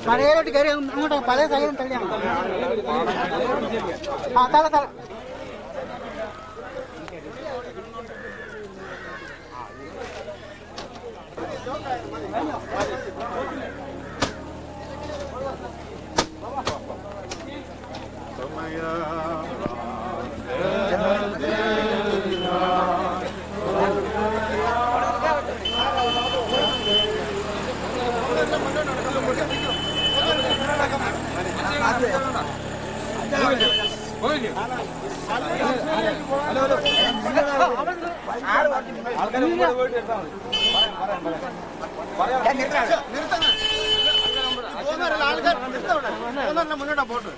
പഴയലോട്ട് കയറി അങ്ങോട്ട് പഴയ സൈഡും തള്ളിയാണ്. ആ തല തല മുന്നോട്ടാ പോട്ട്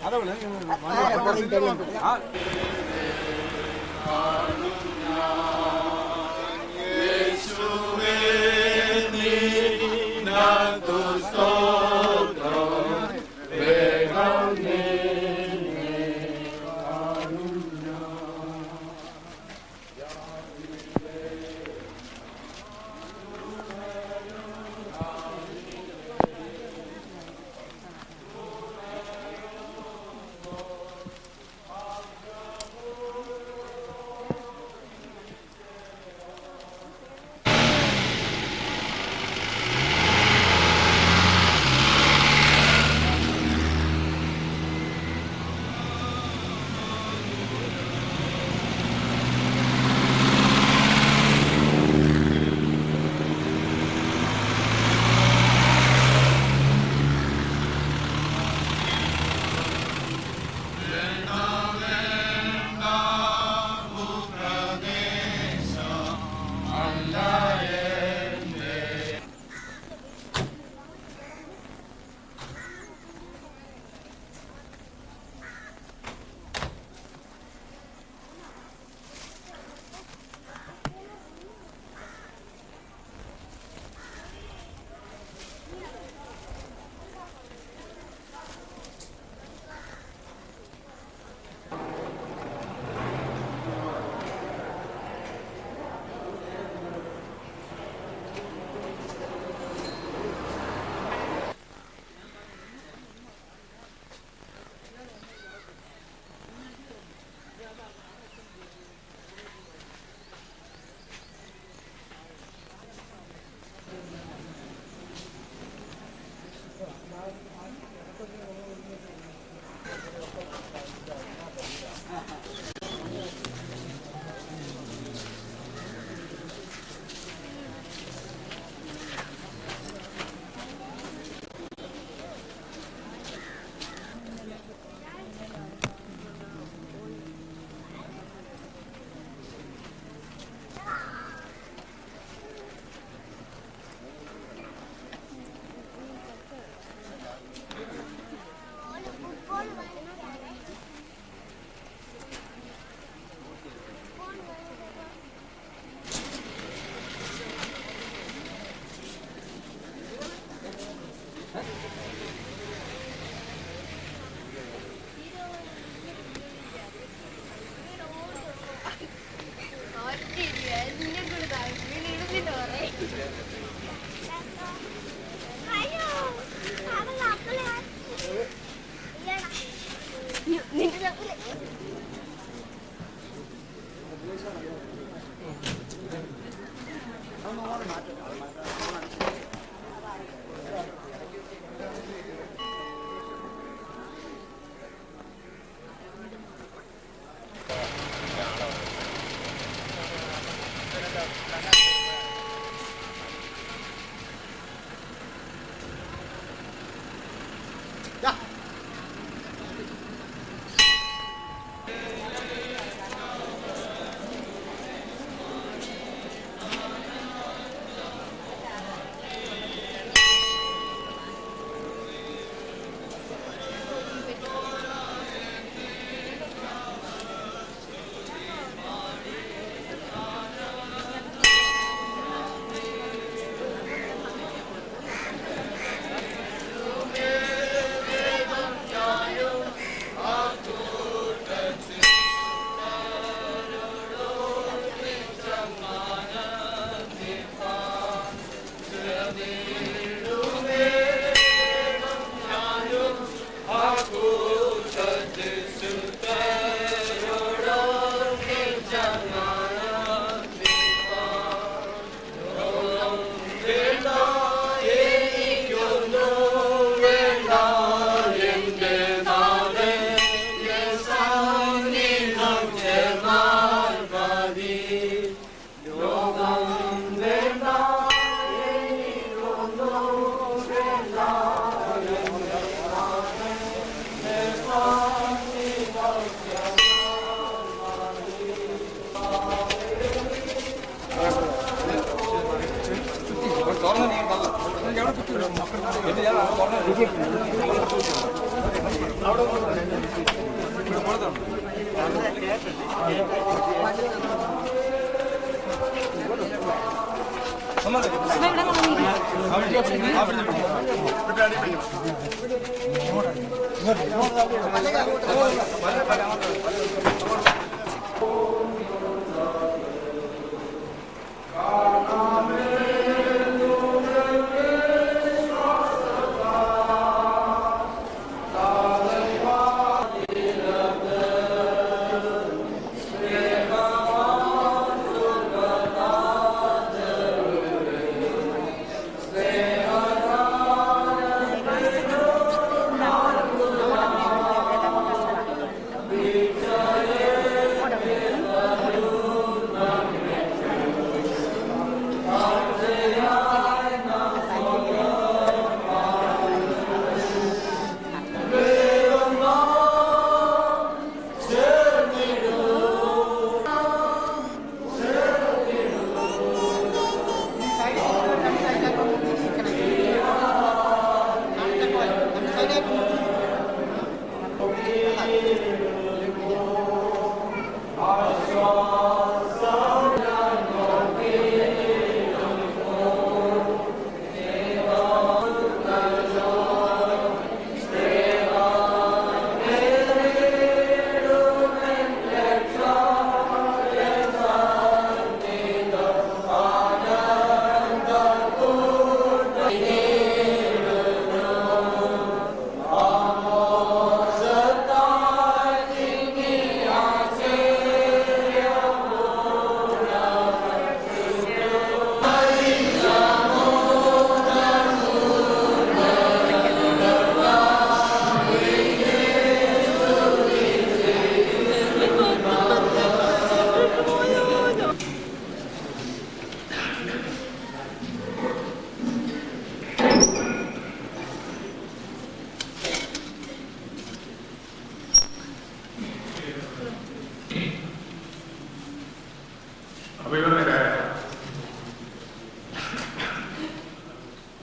അഭിമന്യരായ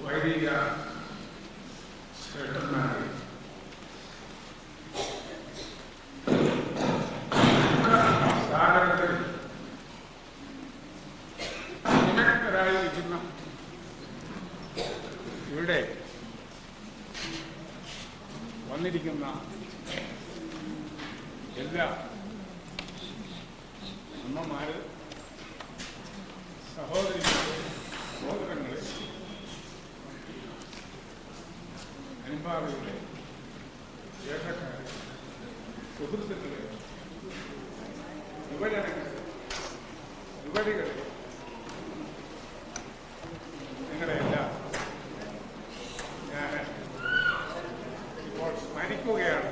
വൈദിക ശ്രേഷ്ഠന്മാരെ, സാഗരത്തിൽ നിമഗ്നരായിരിക്കുന്ന ഇവിടെ വന്നിരിക്കുന്ന എല്ലാ അമ്മമാര്, സഹോദരികളെ, സഹോദരങ്ങളെ, അനുഭാവികളെ, ജ്യേഷ്ഠക്കാരെ, സുഹൃത്തുക്കളെ, യുവജനങ്ങളെ, യുവതികളെ, നിങ്ങളെല്ലാം ഞാൻ ഇപ്പോൾ സ്മരിക്കുകയാണ്.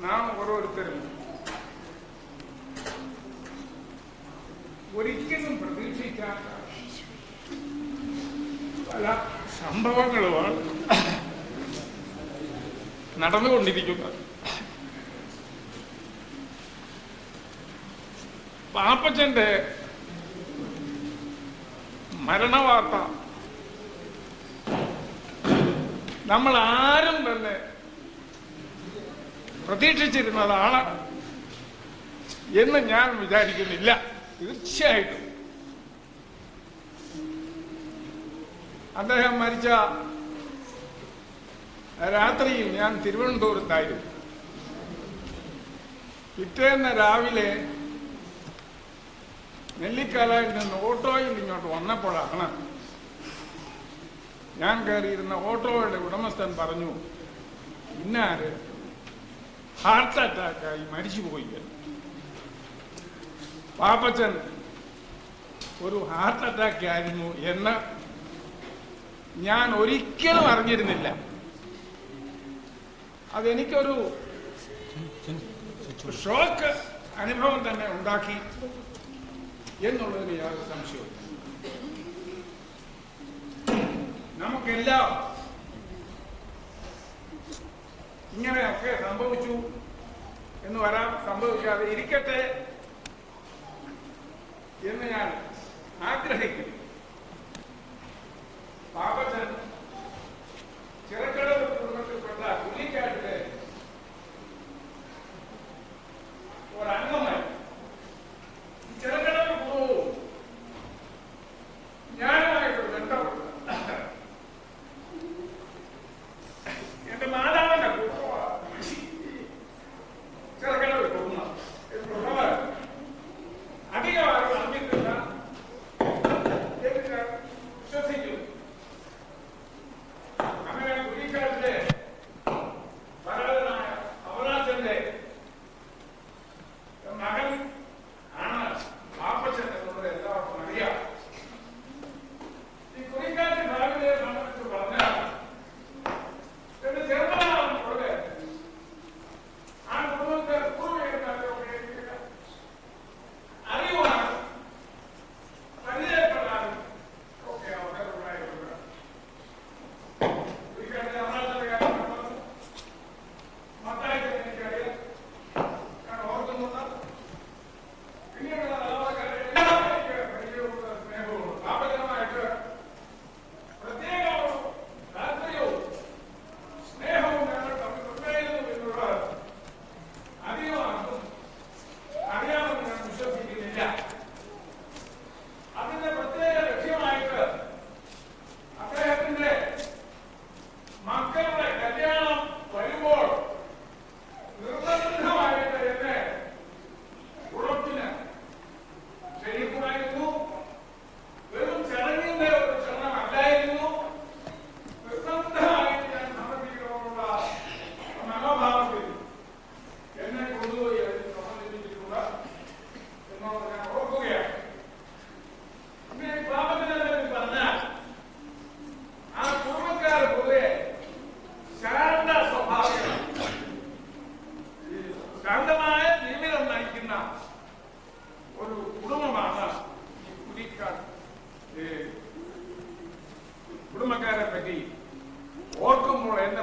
നാം ഓരോരുത്തരും ഒരിക്കലും പ്രതീക്ഷിക്കാത്ത പല സംഭവങ്ങളുമാണ് നടന്നുകൊണ്ടിരിക്കുന്നത്. പാപ്പച്ചന്റെ മരണവാർത്ത നമ്മൾ ആരും തന്നെ പ്രതീക്ഷിച്ചിരുന്നതാണ് എന്ന് ഞാൻ വിചാരിക്കുന്നില്ല. തീർച്ചയായിട്ടും അദ്ദേഹം മരിച്ച രാത്രിയിൽ ഞാൻ തിരുവനന്തപുരത്തായിരുന്നു. പിറ്റേന്ന് രാവിലെ നെല്ലിക്കാലയിൽ നിന്ന് ഓട്ടോയിൽ ഇങ്ങോട്ട് വന്നപ്പോഴാണ് ഞാൻ കയറിയിരുന്ന ഓട്ടോയുടെ ഉടമസ്ഥൻ പറഞ്ഞു, ഇന്നാര് ഹാർട്ട് അറ്റാക്കായി മരിച്ചുപോയി. പാപ്പച്ചൻ ഒരു ഹാർട്ട് അറ്റാക്ക് ആയിരുന്നു എന്ന് ഞാൻ ഒരിക്കലും അറിഞ്ഞിരുന്നില്ല. അതെനിക്കൊരു ഷോക്ക് അനുഭവം തന്നെ ഉണ്ടാക്കി എന്നുള്ളതിന് യാതൊരു സംശയവും. നമുക്കെല്ലാം ഇങ്ങനെയൊക്കെ സംഭവിച്ചു എന്ന് വരാം, സംഭവിക്കാതെ ഇരിക്കട്ടെ എന്ന് ഞാൻ ആഗ്രഹിക്കുന്നു. പാപ്പച്ചൻ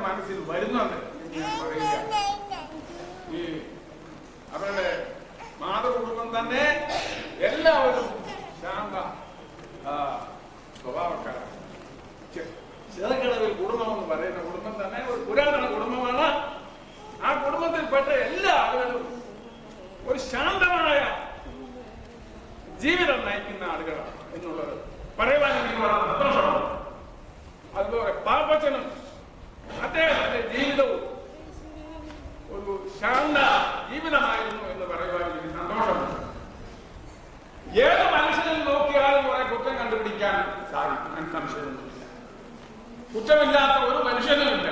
മനസ്സിൽ വരുന്നുണ്ട് എന്ന് ഞാൻ പറയുക. ഈ അവരുടെ മാതൃകുടുംബം തന്നെ എല്ലാവരും ശാന്ത സ്വഭാവക്കാരാണ്. ചെറുകിടവിൽ കുടുംബം എന്ന് പറയുന്ന കുടുംബം തന്നെ ഒരു പുരാതന കുടുംബമാണ്. ആ കുടുംബത്തിൽപ്പെട്ട എല്ലാ ആളുകളും ഒരു ശാന്തമായ ജീവിതം നയിക്കുന്ന ആളുകളാണ് എന്നുള്ളത് പറയുവാൻ എനിക്ക് വളരെ സന്തോഷമാണ്. അതുപോലെ പാപ്പച്ചനും അദ്ദേഹത്തിന്റെ ജീവിതവും ഒരു ശാന്ത ജീവിതമായിരുന്നു എന്ന് പറയുവാൻ എനിക്ക് സന്തോഷമുണ്ട്. ഏത് മനുഷ്യനിൽ നോക്കിയാലും കുറെ കുറ്റം കണ്ടുപിടിക്കാൻ സാധിക്കും, സംശയമൊന്നുമില്ല. കുറ്റമില്ലാത്ത ഒരു മനുഷ്യനുമില്ല.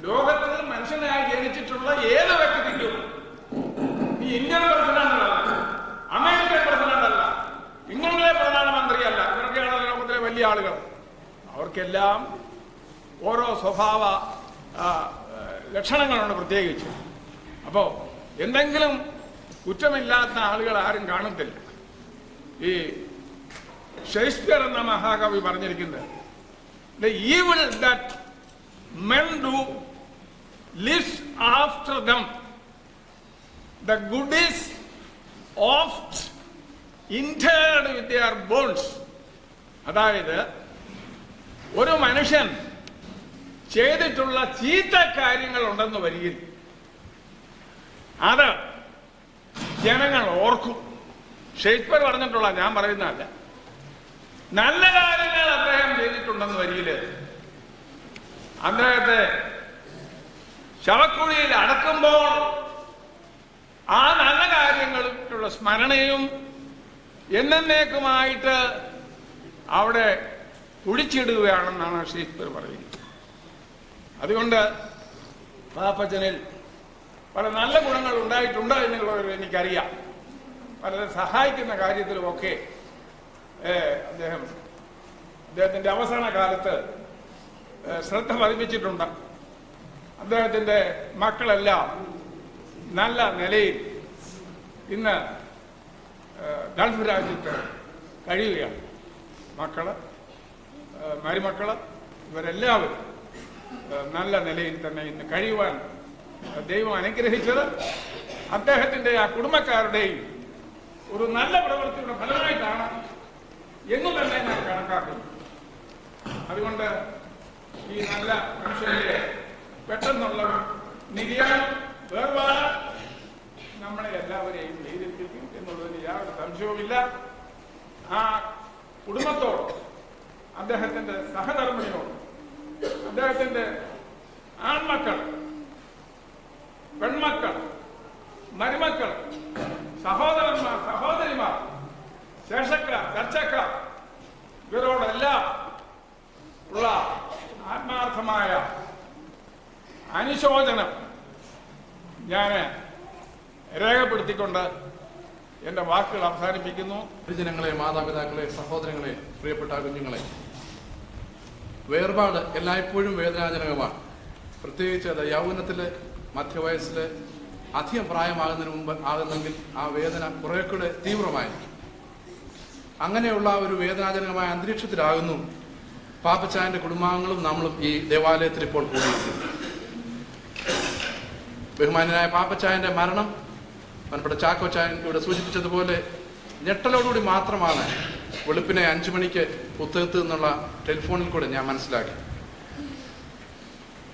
ലോകത്തിൽ മനുഷ്യനായി ജനിച്ചിട്ടുള്ള ഏത് വ്യക്തിക്കും, ഈ ഇന്ത്യൻ പ്രസിഡന്റ് അല്ല, അമേരിക്കൻ പ്രസിഡന്റ് അല്ല, ഇംഗ്ലണ്ടിലെ പ്രധാനമന്ത്രിയല്ല, ഇവരൊക്കെയാണ് ലോകത്തിലെ വലിയ ആളുകൾ. അവർക്കെല്ലാം ഓരോ സ്വഭാവ ലക്ഷണങ്ങളുണ്ട് പ്രത്യേകിച്ച്. അപ്പോൾ എന്തെങ്കിലും കുറ്റമില്ലാത്ത ആളുകൾ ആരും കാണത്തില്ല. ഈ ഷേക്സ്പിയർ എന്ന മഹാകവി പറഞ്ഞിരിക്കുന്നത്, the evil that men do lives after them, the good is oft interred with their bones. അതായത് ഒരു മനുഷ്യൻ ചെയ്തിട്ടുള്ള ചീത്ത കാര്യങ്ങൾ ഉണ്ടെന്ന് വരികിൽ അത് ജനങ്ങൾ ഓർക്കും. ഷേക്സ്പിയർ പറഞ്ഞിട്ടുള്ള, ഞാൻ പറയുന്നതല്ല. നല്ല കാര്യങ്ങൾ അദ്ദേഹം ചെയ്തിട്ടുണ്ടെന്ന് വരികില് അദ്ദേഹത്തെ ശവക്കുഴിയിൽ അടക്കുമ്പോൾ ആ നല്ല കാര്യങ്ങൾക്കുള്ള സ്മരണയും എന്നേക്കുമായിട്ട് അവിടെ കുഴിച്ചിടുകയാണെന്നാണ് ഷേക്സ്പിയർ പറയുന്നത്. അതുകൊണ്ട് പാപ്പച്ചനിൽ പല നല്ല ഗുണങ്ങൾ ഉണ്ടായിട്ടുണ്ട് എന്നുള്ളത് എനിക്കറിയാം. വളരെ സഹായിക്കുന്ന കാര്യത്തിലുമൊക്കെ അദ്ദേഹത്തിന്റെ അവസാന കാലത്ത് ശ്രദ്ധ പതിപ്പിച്ചിട്ടുണ്ട്. അദ്ദേഹത്തിന്റെ മക്കളെല്ലാം നല്ല നിലയിൽ ഇന്ന് ഗൾഫ് രാജ്യത്ത് കഴിയുകയാണ്. മക്കള്, മരുമക്കള്, ഇവരെല്ലാവരും നല്ല നിലയിൽ തന്നെ ഇന്ന് കഴിയുവാൻ ദൈവം അനുഗ്രഹിച്ചത് അദ്ദേഹത്തിന്റെ ആ കുടുംബക്കാരുടെയും ഒരു നല്ല പ്രവൃത്തിയുടെ ഫലമായിട്ടാണ് എന്ന് തന്നെ ഞാൻ കണക്കാക്കുന്നു. അതുകൊണ്ട് ഈ നല്ല മനുഷ്യരെ പെട്ടെന്നുള്ള നിര്യാണം, വേർപാട് നമ്മളെ എല്ലാവരെയും വേദനിപ്പിക്കും എന്നുള്ളതിന് യാതൊരു സംശയവുമില്ല. ആ കുടുംബത്തോട്, അദ്ദേഹത്തിന്റെ സഹധർമ്മിണിയോട്, അദ്ദേഹത്തിന്റെ ആൺമക്കൾ, പെൺമക്കൾ, മരുമക്കൾ, സഹോദരന്മാർ, സഹോദരിമാർ, ശേഷക്കാർ, ചർച്ചക്കാർ, ഇവരോടെല്ലാം ഉള്ള ആത്മാർത്ഥമായ അനുശോചനം ഞാൻ രേഖപ്പെടുത്തിക്കൊണ്ട് എൻ്റെ വാക്കുകൾ അവസാനിപ്പിക്കുന്നു. ജനങ്ങളെ, മാതാപിതാക്കളെ, സഹോദരങ്ങളെ, പ്രിയപ്പെട്ട കുഞ്ഞുങ്ങളെ, വേർപാട് എല്ലായ്പ്പോഴും വേദനാജനകമാണ്. പ്രത്യേകിച്ച് അത് യൗവനത്തിൽ, മധ്യവയസ്സിൽ, അധികം പ്രായമാകുന്നതിന് മുമ്പ് ആകുന്നെങ്കിൽ ആ വേദന കുറെ കൂടെ തീവ്രമായിരിക്കും. അങ്ങനെയുള്ള ഒരു വേദനാജനകമായ അന്തരീക്ഷത്തിലാകുന്നു പാപ്പച്ചായന്റെ കുടുംബാംഗങ്ങളും നമ്മളും ഈ ദേവാലയത്തിൽ ഇപ്പോൾ കൂടിയിരിക്കുന്നു. ബഹുമാന്യനായ പാപ്പച്ചായന്റെ മരണം ബഹുമാനപ്പെട്ട ചാക്കോച്ചായൻ ഇവിടെ സൂചിപ്പിച്ചതുപോലെ ഞെട്ടലോടുകൂടി മാത്രമാണ് വെളുപ്പിനെ 5 മണിക്ക് പുത്തകത്ത് നിന്നുള്ള ടെലിഫോണിൽ കൂടെ ഞാൻ മനസ്സിലാക്കി.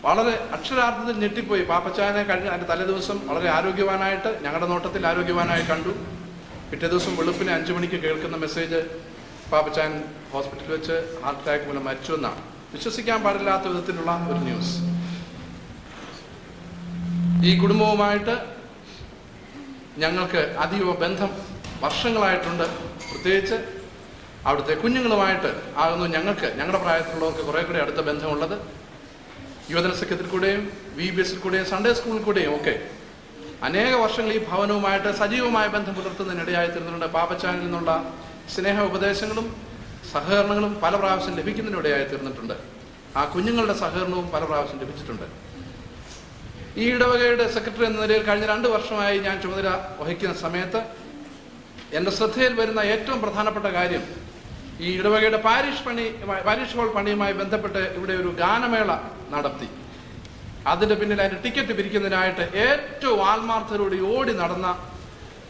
വളരെ അക്ഷരാർത്ഥത്തിൽ ഞെട്ടിപ്പോയി. പാപ്പച്ചായനെ കഴിഞ്ഞ അതിൻ്റെ തലേദിവസം വളരെ ആരോഗ്യവാനായിട്ട്, ഞങ്ങളുടെ നോട്ടത്തിൽ ആരോഗ്യവാനായി കണ്ടു. പിറ്റേ ദിവസം വെളുപ്പിനെ 5 മണിക്ക് കേൾക്കുന്ന മെസ്സേജ് പാപ്പച്ചായൻ ഹോസ്പിറ്റലിൽ വെച്ച് ഹാർട്ട് അറ്റാക്ക് മൂലം മരിച്ചു എന്നാണ്. വിശ്വസിക്കാൻ പാടില്ലാത്ത വിധത്തിലുള്ള ഒരു ന്യൂസ്. ഈ കുടുംബവുമായിട്ട് ഞങ്ങൾക്ക് അതീവ ബന്ധം വർഷങ്ങളായിട്ടുണ്ട്. പ്രത്യേകിച്ച് അവിടുത്തെ കുഞ്ഞുങ്ങളുമായിട്ട് ആകുന്നു ഞങ്ങളുടെ പ്രായത്തിലുള്ളവർക്ക് കുറെ കൂടെ അടുത്ത ബന്ധമുള്ളത്. യുവജന സഖ്യത്തിൽ കൂടെയും VBS കൂടെയും സൺഡേ സ്കൂളിൽ കൂടെയും ഒക്കെ അനേക വർഷങ്ങൾ ഈ ഭവനവുമായിട്ട് സജീവമായ ബന്ധം പുലർത്തുന്നതിനിടയായി തീർന്നിട്ടുണ്ട്. പാപ്പച്ചാനിൽ നിന്നുള്ള സ്നേഹ ഉപദേശങ്ങളും സഹകരണങ്ങളും പല പ്രാവശ്യം ലഭിക്കുന്നതിനിടയായി തീർന്നിട്ടുണ്ട്. ആ കുഞ്ഞുങ്ങളുടെ സഹകരണവും പല പ്രാവശ്യം ലഭിച്ചിട്ടുണ്ട്. ഈ ഇടവകയുടെ സെക്രട്ടറി എന്ന നിലയിൽ കഴിഞ്ഞ 2 വർഷമായി ഞാൻ ചുമതല വഹിക്കുന്ന സമയത്ത് എൻ്റെ ശ്രദ്ധയിൽ വരുന്ന ഏറ്റവും പ്രധാനപ്പെട്ട കാര്യം, ഈ ഇടവകയുടെ പാരിഷ് ഹോൾ പണിയുമായി ബന്ധപ്പെട്ട് ഇവിടെ ഒരു ഗാനമേള നടത്തി. അതിൻ്റെ പിന്നിൽ അതിൻ്റെ ടിക്കറ്റ് പിരിക്കുന്നതിനായിട്ട് ഏറ്റവും ആത്മാർത്ഥതയോടെ ഓടി നടന്ന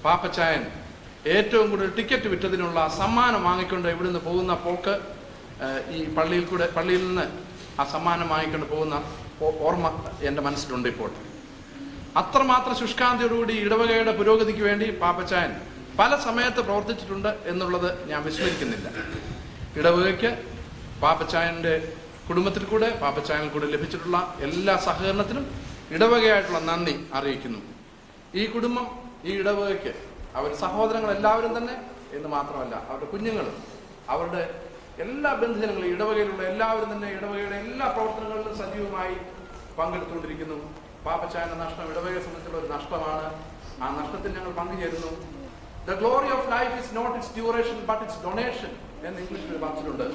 പാപ്പച്ചായൻ ഏറ്റവും കൂടുതൽ ടിക്കറ്റ് വിറ്റതിനുള്ള സമ്മാനം വാങ്ങിക്കൊണ്ട് ഇവിടുന്ന് പോകുന്ന പോക്ക് ഈ പള്ളിയിൽ നിന്ന് ആ സമ്മാനം വാങ്ങിക്കൊണ്ട് പോകുന്ന ഓർമ്മ എൻ്റെ മനസ്സിലുണ്ട് ഇപ്പോൾ. അത്രമാത്രം ശുഷ്കാന്തിയോടുകൂടി ഇടവകയുടെ പുരോഗതിക്ക് വേണ്ടി പാപ്പച്ചായൻ പല സമയത്ത് പ്രവർത്തിച്ചിട്ടുണ്ട് എന്നുള്ളത് ഞാൻ വിസ്മരിക്കുന്നില്ല. ഇടവകയ്ക്ക് പാപ്പച്ചായൻ്റെ കുടുംബത്തിൽ കൂടെ പാപ്പച്ചായനിൽ കൂടെ ലഭിച്ചിട്ടുള്ള എല്ലാ സഹകരണത്തിനും ഇടവകയായിട്ടുള്ള നന്ദി അറിയിക്കുന്നു. ഈ കുടുംബം ഈ ഇടവകയ്ക്ക് അവർ സഹോദരങ്ങൾ എല്ലാവരും തന്നെ എന്ന് മാത്രമല്ല അവരുടെ കുഞ്ഞുങ്ങളും അവരുടെ എല്ലാ ബന്ധുജനങ്ങളും ഇടവകയിലുള്ള എല്ലാവരും തന്നെ ഇടവകയുടെ എല്ലാ പ്രവർത്തനങ്ങളിലും സജീവമായി പങ്കെടുത്തുകൊണ്ടിരിക്കുന്നു. പാപ്പച്ചായന്റെ നഷ്ടം ഇടവകയെ സംബന്ധിച്ചുള്ള ഒരു നഷ്ടമാണ്. ആ നഷ്ടത്തിൽ ഞങ്ങൾ പങ്കുചേരുന്നു. The glory of life is not its duration but its donation എന്ന് ഇംഗ്ലീഷിൽ പറഞ്ഞിട്ടുണ്ട്.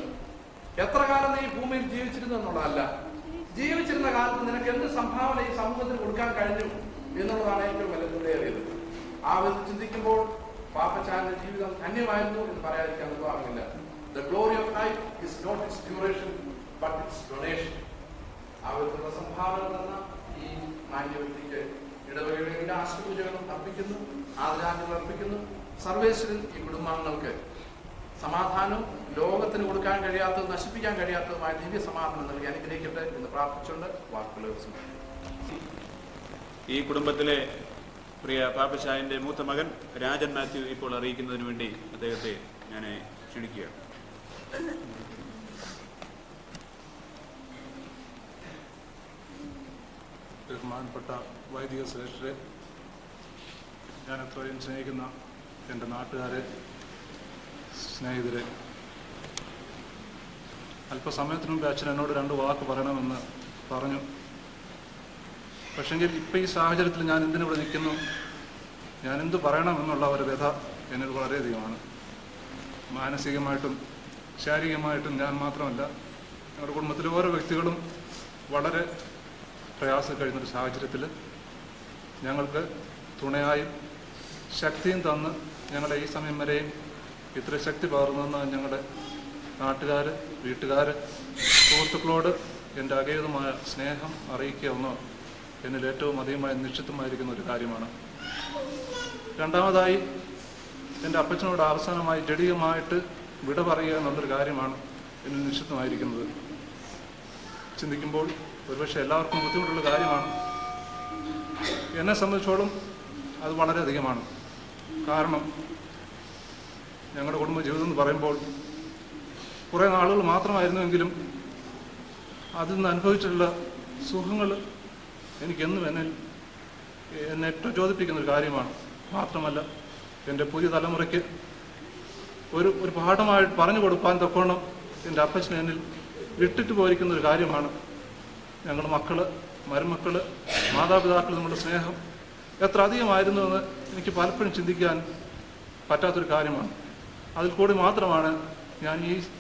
എത്ര കാലം നീ ഭൂമിയിൽ ജീവിച്ചിരുന്നു എന്നുള്ളതല്ല, ജീവിച്ചിരുന്ന കാലത്ത് നിനക്ക് എന്ത് സംഭാവന ഈ സമൂഹത്തിന് കൊടുക്കാൻ കഴിഞ്ഞു എന്നുള്ളതാണ് ഏറ്റവും വിലയേറിയത്. ആ വിധത്തിൽ ചിന്തിക്കുമ്പോൾ പാപ്പച്ചായന്റെ ജീവിതം ധന്യമായിരുന്നു എന്ന് പറയാതിരിക്കാൻ നിർവാഹമില്ല. The glory of life is not its duration but its donation. ആ വിധത്തിലുള്ള സംഭാവന തന്ന ഈ മാന്യ വ്യക്തിക്ക് ഇടവകയുടെ എല്ലാ ആശംസകളും അർപ്പിക്കുന്നു, ആദരാഞ്ജലികൾ അർപ്പിക്കുന്നു. സർവേശ്വരൻ ഈ കുടുംബാംഗങ്ങൾക്ക് സമാധാനവും ലോകത്തിന് കൊടുക്കാൻ കഴിയാത്തതും നശിപ്പിക്കാൻ കഴിയാത്തതുമായ ദിവ്യ സമാധാനം നൽകി അനുഗ്രഹിക്കട്ടെ എന്ന് പ്രാർത്ഥിച്ചുകൊണ്ട് വാക്കുകൾ ഈ കുടുംബത്തിലെ പ്രിയ പാപ്പച്ചായന്റെ മൂത്ത മകൻ രാജൻ മാത്യു ഇപ്പോൾ അറിയിക്കുന്നതിന് വേണ്ടി അദ്ദേഹത്തെ ഞാൻ ക്ഷണിക്കുകയാണ്. ബഹുമാനപ്പെട്ട വൈദിക ശ്രേഷ്ഠരെ, ഞാൻ അത്രയും സ്നേഹിക്കുന്ന എൻ്റെ നാട്ടുകാരെ, സ്നേഹിതരെ, അല്പസമയത്തിന് മുമ്പ് അച്ഛൻ എന്നോട് 2 വാക്ക് പറയണമെന്ന് പറഞ്ഞു. പക്ഷെങ്കിൽ ഇപ്പം ഈ സാഹചര്യത്തിൽ ഞാൻ എന്തിനിവിടെ നിൽക്കുന്നു, ഞാൻ എന്ത് പറയണമെന്നുള്ള ഒരു വ്യഥ എന്നിൽ വളരെയധികമാണ്. മാനസികമായിട്ടും ശാരീരികമായിട്ടും ഞാൻ മാത്രമല്ല, ഞങ്ങളുടെ കുടുംബത്തിലെ ഓരോ വ്യക്തികളും വളരെ പ്രയാസം കഴിയുന്നൊരു സാഹചര്യത്തിൽ ഞങ്ങൾക്ക് തുണയായും ശക്തിയും തന്ന് ഞങ്ങളെ ഈ സമയം വരെയും ഇത്ര ശക്തി പകർന്നെന്ന് ഞങ്ങളുടെ നാട്ടുകാർ, വീട്ടുകാർ, സുഹൃത്തുക്കളോട് എൻ്റെ അഗേതമായ സ്നേഹം അറിയിക്കുക ഒന്ന് എന്നിൽ ഏറ്റവും അധികമായി നിശ്ചിതമായിരിക്കുന്ന ഒരു കാര്യമാണ്. രണ്ടാമതായി എൻ്റെ അപ്പച്ചനോട് അവസാനമായി ജഡികമായിട്ട് വിട പറയുക എന്നുള്ളൊരു കാര്യമാണ് എന്നിൽ നിശ്ചിതമായിരിക്കുന്നത്. ചിന്തിക്കുമ്പോൾ ഒരുപക്ഷെ എല്ലാവർക്കും ബുദ്ധിമുട്ടുള്ള കാര്യമാണ്. എന്നെ സംബന്ധിച്ചോളം അത് വളരെയധികമാണ്. കാരണം ഞങ്ങളുടെ കുടുംബ ജീവിതം എന്ന് പറയുമ്പോൾ കുറേ നാളുകൾ മാത്രമായിരുന്നുവെങ്കിലും അതിൽ നിന്ന് അനുഭവിച്ചിട്ടുള്ള സുഖങ്ങൾ എനിക്കെന്നും എന്നെ ഏറ്റവും ചോദിപ്പിക്കുന്നൊരു കാര്യമാണ്. മാത്രമല്ല എൻ്റെ പുതിയ തലമുറയ്ക്ക് ഒരു പാഠമായിട്ട് പറഞ്ഞു കൊടുക്കാൻ തക്കോണം എൻ്റെ അപ്പച്ചൻ എന്നിൽ ഇട്ടിട്ട് പോയിരിക്കുന്നൊരു കാര്യമാണ്. ഞങ്ങളുടെ മക്കൾ, മരുമക്കൾ, മാതാപിതാക്കൾ തമ്മിലുള്ള സ്നേഹം എത്ര അധികമായിരുന്നുവെന്ന് എനിക്ക് പലപ്പോഴും ചിന്തിക്കാൻ പറ്റാത്തൊരു കാര്യമാണ്. അതിൽ കൂടി മാത്രമാണ് ഞാൻ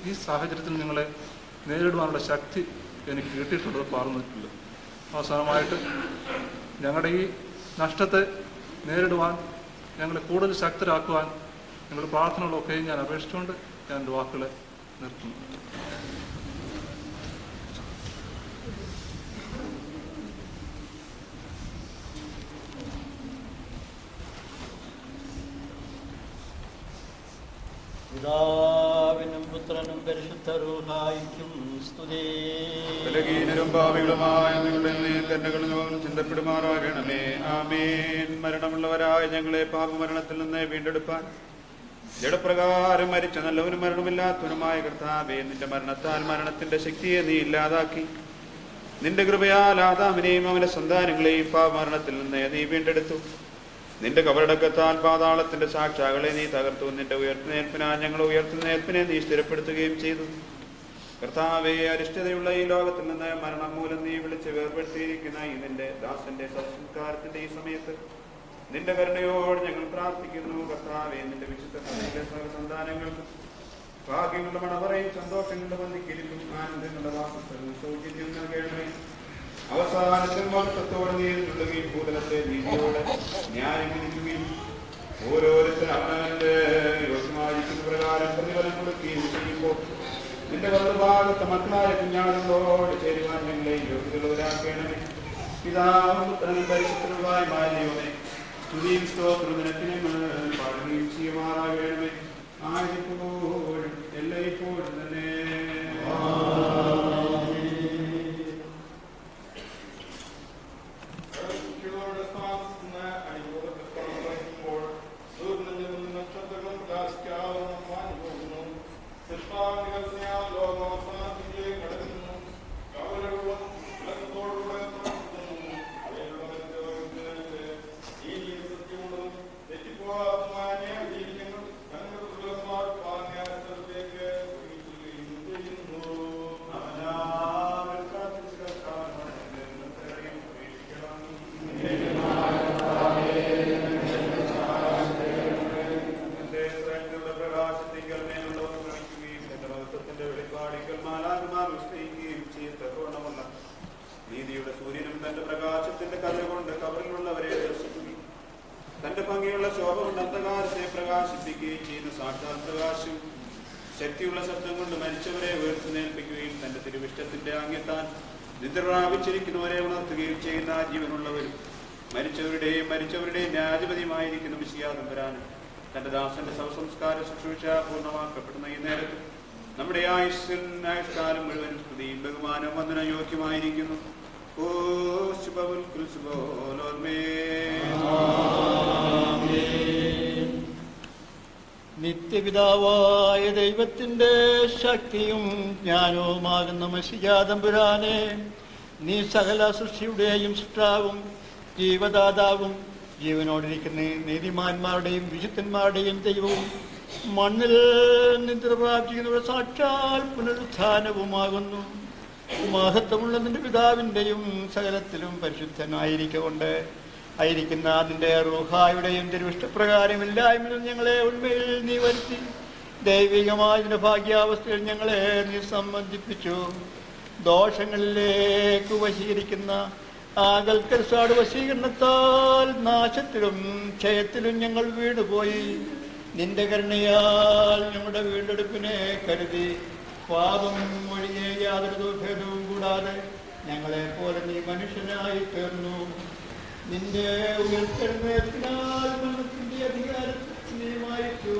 ഈ സാഹചര്യത്തിൽ നിങ്ങളെ നേരിടുവാനുള്ള ശക്തി എനിക്ക് കിട്ടിയിട്ടുള്ളത്, പറഞ്ഞിട്ടുള്ളത്. അവസാനമായിട്ട് ഞങ്ങളുടെ ഈ നഷ്ടത്തെ നേരിടുവാൻ ഞങ്ങളെ കൂടുതൽ ശക്തരാക്കുവാൻ ഞങ്ങളുടെ പ്രാർത്ഥനകളൊക്കെ ഞാൻ അപേക്ഷിച്ചുകൊണ്ട് ഞാൻ എൻ്റെ വാക്കുകളെ നിർത്തുന്നു. പിതാവിനും പുത്രനും പരിശുദ്ധ റൂഹായിക്കും സ്തുതി. ബലഹീനരും പാപികളുമായ ഞങ്ങളുടെ ചിന്തപ്പെടുമാറാകണമേ. ആമേൻ. മരണമുള്ളവരായ ഞങ്ങളെ പാപമരണത്തിൽ നിന്ന് വീണ്ടെടുപ്പാൻ ജഡപ്രകാരം മരിച്ച നല്ലവനും മരണമില്ലാത്തവനുമായ കർത്താവേ, നിന്റെ മരണത്താൽ മരണത്തിന്റെ ശക്തിയെ നീ ഇല്ലാതാക്കി നിന്റെ കൃപയാൽ ആദാമിനെയും അവന്റെ സന്താനങ്ങളെയും പാപമരണത്തിൽ നിന്ന് നീ വീണ്ടെടുത്തു. നിന്റെ കബറടക്കത്താൽ പാതാളത്തിന്റെ സാക്ഷാകളെ നീ തകർത്തു. നിന്റെ ഉയർത്തുന്നേൽപ്പിനാൽ ഞങ്ങൾ ഉയർത്തുന്നേൽപ്പിനെ നീ സ്ഥിരപ്പെടുത്തുകയും ചെയ്തു. കർത്താവേ, അരിഷ്ടതയുള്ള ഈ ലോകത്തിൽ നിന്ന് മരണം മൂലം നീ വിളിച്ച് വേർപെടുത്തിയിരിക്കുന്ന ഈ നിന്റെ ദാസന്റെ സംസ്കാരത്തിന്റെ ഈ സമയത്ത് നിന്റെ കരുണയോട് ഞങ്ങൾ പ്രാർത്ഥിക്കുന്നു. കർത്താവേ, നിന്റെ വിശുദ്ധ സന്താനങ്ങൾക്ക് ഭാഗ്യങ്ങളുടെ മണവറയും സന്തോഷങ്ങളുടെ പന്തിക്കിരിക്കും ആനന്ദങ്ങളുടെ വാസസ്ഥലവും സൗകര്യം നൽകണമേ. അവസാനത്തിൽ മഹത്വത്തോടെ നീ എഴുന്നള്ളുകയും ഭൂതലത്തെ നീതിയോടെ ന്യായം വിധിക്കുകയും ഓരോരുത്തരും അവനവന്റെ യോഗ്യമായിരിക്കുന്ന പ്രകാരം പ്രതിഫലം കൊടുക്കുകയും ചെയ്യുമ്പോൾ നിന്റെ വലതുഭാഗത്തെ മക്കളായ കുഞ്ഞാടുകളോട് ചേരുവാൻ ഞങ്ങളെ യോഗ്യതയുള്ളവരാക്കണമേ. പിതാവും പുത്രനും പരിശുദ്ധനുമായ ദൈവമേ, സ്തുതിയും സ്തോത്രവും നിനക്ക് ഞങ്ങൾ പാടുകയും ചെയ്യുമാറാകണമേ. ആയിരിപ്പോഴും എല്ലായ്പ്പോഴും തന്നെ. നീതിയുടെ സൂര്യനും തന്റെ പ്രകാശത്തിന്റെ കതിർ കൊണ്ട് കബറിലുള്ളവരെ ദർശിക്കുകയും തന്റെ ഭംഗിയുള്ള ശോഭ കൊണ്ട് അന്ധകാരത്തെ പ്രകാശിപ്പിക്കുകയും ചെയ്യുന്ന സാക്ഷാൽ പ്രകാശം ശക്തിയുള്ള ശബ്ദം കൊണ്ട് മരിച്ചവരെ ഉയർത്തുന്നേൽപ്പിക്കുകയും തന്റെ തിരുവിഷ്ടത്തിന്റെ ആംഗ്യത്താൻ നിദ്ര പ്രാപിച്ചിരിക്കുന്നവരെ ഉണർത്തുകയും ചെയ്യുന്ന ജീവനുള്ളവരും മരിച്ചവരുടെയും ന്യായാധിപതിയുമായിരിക്കുന്ന മിശിഹാതമ്പുരാനും തന്റെ ദാസന്റെ ശവസംസ്കാര ശുശ്രൂഷ പൂർണ്ണമാക്കപ്പെടുന്ന ഈ നേരത്ത് നമ്മുടെ ആയുഷ്കാലം മുഴുവൻ സ്തുതിയും ബഹുമാനവും വന്ദന യോഗ്യമായിരിക്കുന്നു. നിത്യപിതാവായ ദൈവത്തിന്റെ ശക്തിയും ജ്ഞാനവുമാകുന്ന മശിഹാതമ്പുരാനെ, നീ സകല സൃഷ്ടിയുടെയും സൃഷ്ടാവും ജീവദാതാവും ജീവനോടിരിക്കുന്ന നീതിമാന്മാരുടെയും വിശുദ്ധന്മാരുടെയും ദൈവവും മണ്ണിൽ നിദ്ര പ്രാപിക്കുന്നവരുടെ സാക്ഷാൽ പുനരുത്ഥാനവുമാകുന്നു. മഹത്വമുള്ള നിന്റെ പിതാവിൻ്റെയും സകലത്തിലും പരിശുദ്ധനായിരിക്കുന്ന നിന്റെ റൂഹായുടെയും തിരുവിഷ്ടപ്രകാരം ഇല്ലായ്മയിൽ ഞങ്ങളെ ഉണ്മയിൽ നീ വരുത്തി ദൈവികമായ നിന്റെ ഭാഗ്യാവസ്ഥയിൽ ഞങ്ങളെ നീ സംബന്ധിപ്പിച്ചു. ദോഷങ്ങളിലേക്ക് വശീകരിക്കുന്ന ആകൽക്കരസാട് വശീകരണത്താൽ നാശത്തിലും ക്ഷയത്തിലും ഞങ്ങൾ വീണുപോയി. നിന്റെ കരുണയാൽ ഞങ്ങളുടെ വീണ്ടെടുപ്പിനെ കരുതി പാപം ഒഴികെ യാതൊരു ദുർഭേദവും കൂടാതെ ഞങ്ങളെ പോലെ നീ മനുഷ്യനായി തീർന്നു. നിന്റെ ഉയർത്തെഴുന്നേൽപ്പിനാൽ മരണത്തിന്റെ അധികാരത്തെ നീ മായിച്ചു.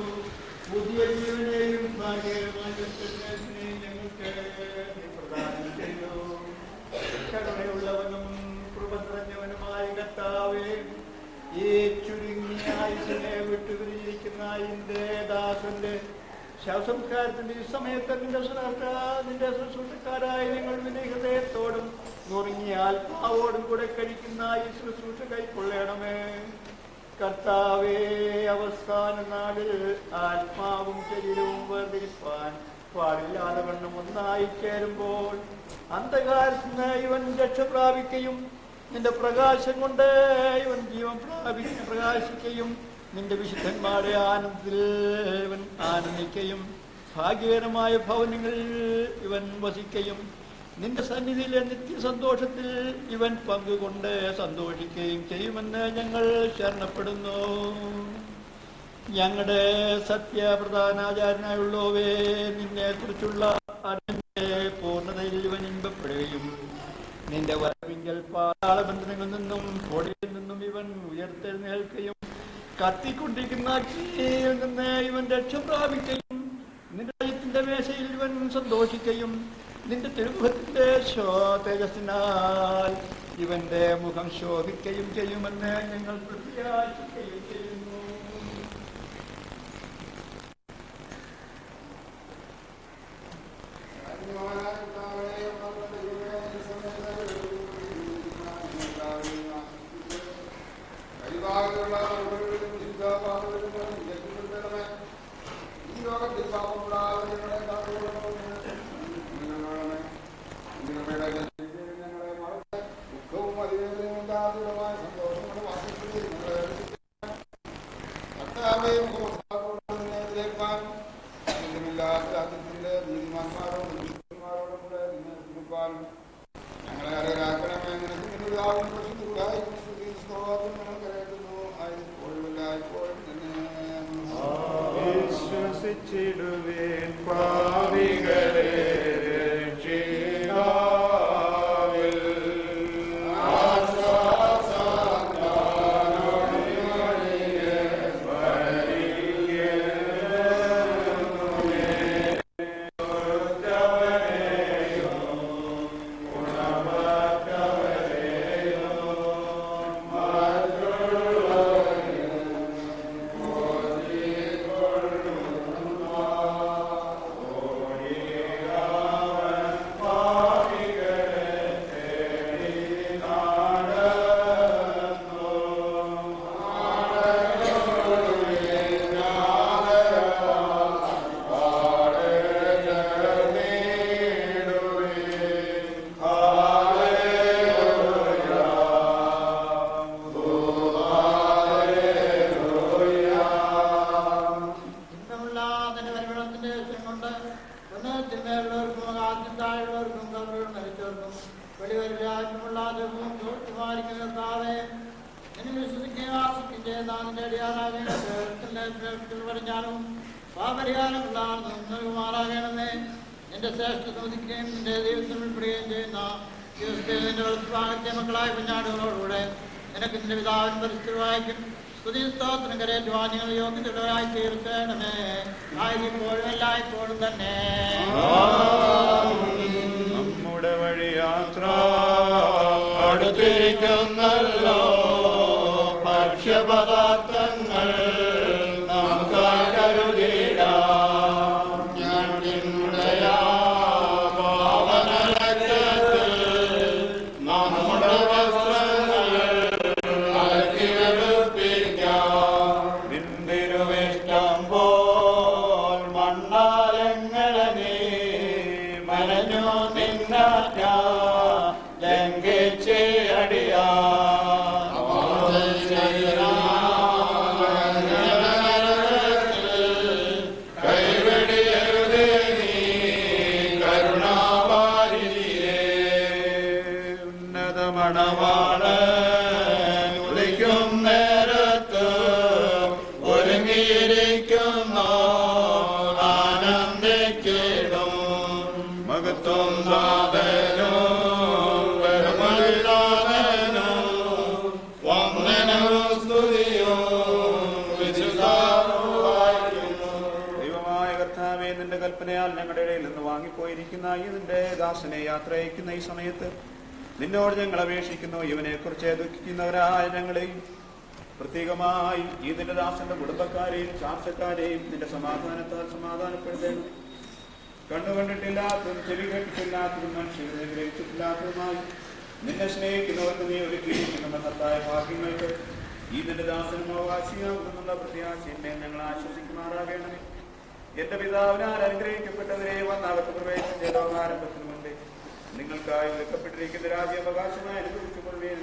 പുതിയ ജീവനെയും ഭാഗ്യകരമായ ഉയർത്തെഴുന്നേൽപ്പിനെയും ഞങ്ങൾക്ക് നീ പ്രദാനം ചെയ്തു. കരുണയുള്ളവനും കൃപ നിറഞ്ഞവനുമായ കർത്താവേ, ഈ ചുരുങ്ങിയ ആയുസിനെ വിട്ടുപിരിഞ്ഞിരിക്കുന്ന എന്റെ ദാസന്റെ ശവസംസ്കാരത്തിന്റെ ഈ സമയത്ത് നിന്റെ ശുശ്രൂഷക്കാരായ നിങ്ങൾ വിനയഹൃദയത്തോടും നുറുങ്ങിയ ആത്മാവോടും കൂടെ കഴിക്കുന്ന ഈ ശുശ്രൂഷ കൈക്കൊള്ളണമേ. കർത്താവേ, അവസാന നാളിൽ ആത്മാവും ശരീരവും വേർതിരിപ്പാൻ പാടില്ലാതെ വണ്ണം ഒന്നായി ചേരുമ്പോൾ അന്ധകാരത്തിന് ഇവൻ രക്ഷ പ്രാപിക്കുകയും നിന്റെ പ്രകാശം കൊണ്ട് ഇവൻ ജീവൻ പ്രകാശിക്കുകയും നിന്റെ വിശുദ്ധന്മാരുടെ ആനന്ദത്തിൽ ഇവൻ ആനന്ദിക്കുകയും ഭാഗ്യകരമായ ഭവനങ്ങളിൽ ഇവൻ വസിക്കുകയും നിന്റെ സന്നിധിയിലെ നിത്യസന്തോഷത്തിൽ ഇവൻ പങ്കുകൊണ്ട് സന്തോഷിക്കുകയും ചെയ്യുമെന്ന് ഞങ്ങൾ ശരണപ്പെടുന്നു. ഞങ്ങളുടെ സത്യപ്രധാനാചാര്യനായുള്ളവേ, നിന്നെ കുറിച്ചുള്ള അറിവിന്റെ പൂർണ്ണതയിൽ ഇവൻ ഇമ്പപ്പെടുകയും നിന്റെ വരവിങ്കൽ പാതാളബന്ധനങ്ങളിൽ നിന്നും പൊടിയിൽ നിന്നും ഇവൻ ഉയർത്തെഴുന്നേൽക്കുകയും കത്തിക്കൊണ്ടിരിക്കുന്ന അഗ്നിയിൽ നിന്ന് ഇവൻ രക്ഷ പ്രാപിക്കുകയും നിന്റെ ദൈവത്തിന്റെ മേശയിൽ ഇവൻ സന്തോഷിക്കുകയും നിന്റെ തിരുമുഖത്തിന്റെ തേജസ്സിനാൽ ഇവന്റെ മുഖം ശോഭിക്കുകയും ചെയ്യുമെന്ന് ഞങ്ങൾ പ്രത്യാശിക്കുകയും ചെയ്യുന്നു. പാവികളെ പരിപാലിക്കുന്നതാവേ എന്നെ വിശ്വസിക്കുകയും ആശിക്കുകയും ചെയ്ത നിന്റെ അടിയാറാകേണ്ടത് പറഞ്ഞാലും പാപരിഹാരമുള്ളതാണെന്ന് നൽകുമാറാകണമേ. നിന്റെ ശ്രേഷ്ഠത ഉദിക്കുകയും നിന്റെ ദൈവത്തിൽ ഉൾപ്പെടുകയും ചെയ്യുന്ന ദിവസത്തിൽ നിന്റെ വെളുപ്പാകത്തെ മക്കളായ കുഞ്ഞാടുകളോടുകൂടെ നിനക്ക് നിന്റെ പിതാവിൻ പരിസ്ഥിതിവായിക്കും സ്തുതിസ്തോത്രം കരേറ്റുവാൻ നിങ്ങൾ യോഗ്യതയുള്ളവരായി തീർക്കണമേ. ആയിരിപ്പോഴും എല്ലായ്പ്പോഴും തന്നെ. നമ്മുടെ വഴിയാത്ര അടുത്തിരിക്കുന്നല്ലോ, ഭക്ഷ്യപദാർത്ഥങ്ങൾ നമുക്ക് കരുതിടാം. ഞങ്ങളുടെ പാവനരക്തത്തിൽ നമ്മുടെ വസ്ത്രങ്ങൾ അലക്കിവെളുപ്പിക്കാം. നിന്തിരുവിഷ്ടം പോൽ മണ്ണാലങ്ങളെ നീ മനഞ്ഞു നിന്ന ലംഘിച്ച് അടിയാ കൈവെടിയരുതേ നീ കരുണാവാരിയേ. ഉന്നതമണവാണ് ഉദിക്കും നേരത്ത് ഒരുങ്ങിയിരിക്കുന്നു ആനന്ദിക്കിടും. മഹത്വം നാഥനോ ബഹുമതിനാഥനോ വന്ദനോ സ്തുതിയോ വിശുദ്ധാനുവായിരിക്കുന്നു. ദൈവമായ കർത്താവേ, നിന്റെ കൽപ്പനയാൽ ഞങ്ങളുടെ ഇടയിൽ നിന്ന് വാങ്ങിപ്പോയിരിക്കുന്ന ഈ നിന്റെ ദാസനെ യാത്ര അയക്കുന്ന ഈ സമയത്ത് നിന്നോട് ഞങ്ങൾ അപേക്ഷിക്കുന്നു. ഇവനെ കുറിച്ച് ദുഃഖിക്കുന്നവരായ ഞങ്ങളെയും പ്രത്യേകമായി ഈ നിന്റെ ദാസന്റെ കുടുംബക്കാരെയും ചാർച്ചക്കാരെയും നിന്റെ സമാധാനത്താൽ സമാധാനപ്പെടുത്തേണം. കണ്ണുകണ്ടിട്ടില്ലാത്തതും ചെവി കേട്ടിട്ടില്ലാത്തതും മനുഷ്യരെ ഗ്രഹിച്ചിട്ടില്ലാത്തതുമായി നിന്നെ സ്നേഹിക്കുന്നവർക്ക് നീ ഒരുക്കിയിരിക്കുന്ന മഹത്തായ ഭാഗ്യങ്ങൾക്ക് ഈ നിന്റെ ദാസനും അവകാശിയാകുന്നുള്ള പ്രത്യാശയെ ഞങ്ങൾ ആശ്വസിക്കുമാറാകണമേ. എന്റെ പിതാവിനാൽ അനുഗ്രഹിക്കപ്പെട്ടവരെ വന്നകത്ത് പ്രവേശം ചെയ്ത ആരംഭത്തിന് മുമ്പേ നിങ്ങൾക്കായി ഒരുക്കപ്പെട്ടിരിക്കുന്ന രാജ്യാവകാശമായി അനുഭവിച്ചുകൊള്ളുകയും